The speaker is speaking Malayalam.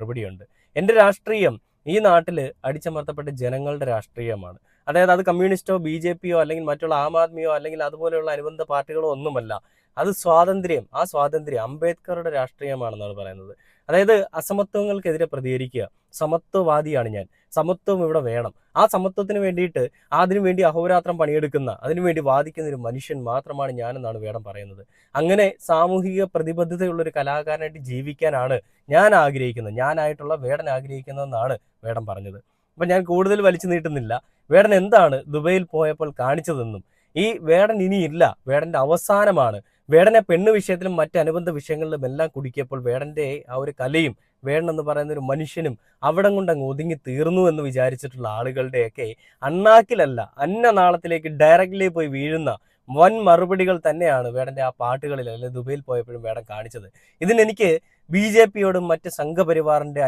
മറുപടിയുണ്ട്. എൻ്റെ രാഷ്ട്രീയം ഈ നാട്ടിൽ അടിച്ചമർത്തപ്പെട്ട ജനങ്ങളുടെ രാഷ്ട്രീയമാണ്. അതായത് അത് കമ്മ്യൂണിസ്റ്റോ ബി.ജെ.പിയോ അല്ലെങ്കിൽ മറ്റുള്ള ആം ആദ്മിയോ അല്ലെങ്കിൽ അതുപോലെയുള്ള അനുബന്ധ പാർട്ടികളോ ഒന്നുമല്ല. അത് സ്വാതന്ത്ര്യം, ആ സ്വാതന്ത്ര്യം അംബേദ്കറുടെ രാഷ്ട്രീയമാണെന്നാണ് പറയുന്നത്. അതായത് അസമത്വങ്ങൾക്കെതിരെ പ്രതികരിക്കുക. സമത്വവാദിയാണ് ഞാൻ. സമത്വം ഇവിടെ വേണം. ആ സമത്വത്തിന് വേണ്ടിയിട്ട് അതിനുവേണ്ടി അഹോരാത്രം പണിയെടുക്കുന്ന, അതിനുവേണ്ടി വാദിക്കുന്ന ഒരു മനുഷ്യൻ മാത്രമാണ് ഞാനെന്നാണ് വേടൻ പറയുന്നത്. അങ്ങനെ സാമൂഹിക പ്രതിബദ്ധതയുള്ള ഒരു കലാകാരനായിട്ട് ജീവിക്കാനാണ് ഞാൻ ആഗ്രഹിക്കുന്നത്, ഞാനായിട്ടുള്ള വേടൻ ആഗ്രഹിക്കുന്നതെന്നാണ് വേടൻ പറഞ്ഞത്. അപ്പം ഞാൻ കൂടുതൽ വലിച്ചു നീട്ടുന്നില്ല. വേടൻ എന്താണ് ദുബൈയിൽ പോയപ്പോൾ കാണിച്ചതെന്നും ഈ വേടൻ ഇനിയില്ല, വേടൻ്റെ അവസാനമാണ്. വേടനെ പെണ്ണ് വിഷയത്തിലും മറ്റ് അനുബന്ധ വിഷയങ്ങളിലും എല്ലാം കുടുക്കിയപ്പോൾ വേടൻ്റെ ആ ഒരു കലയും വേടൻ എന്ന് പറയുന്ന ഒരു മനുഷ്യനും അവിടം കൊണ്ട് അങ്ങ് ഒതുങ്ങി തീർന്നു എന്ന് വിചാരിച്ചിട്ടുള്ള ആളുകളുടെയൊക്കെ അണ്ണാക്കിലല്ല അന്നനാളത്തിലേക്ക് ഡയറക്റ്റ്ലി പോയി വീഴുന്ന വൻ മറുപടികൾ തന്നെയാണ് വേടൻ്റെ ആ പാട്ടുകളിൽ അല്ലെങ്കിൽ ദുബൈയിൽ പോയപ്പോഴും വേടൻ കാണിച്ചത്. ഇതിനെനിക്ക് ബി.ജെ.പിയോടും മറ്റ് സംഘപരിവാറിൻ്റെ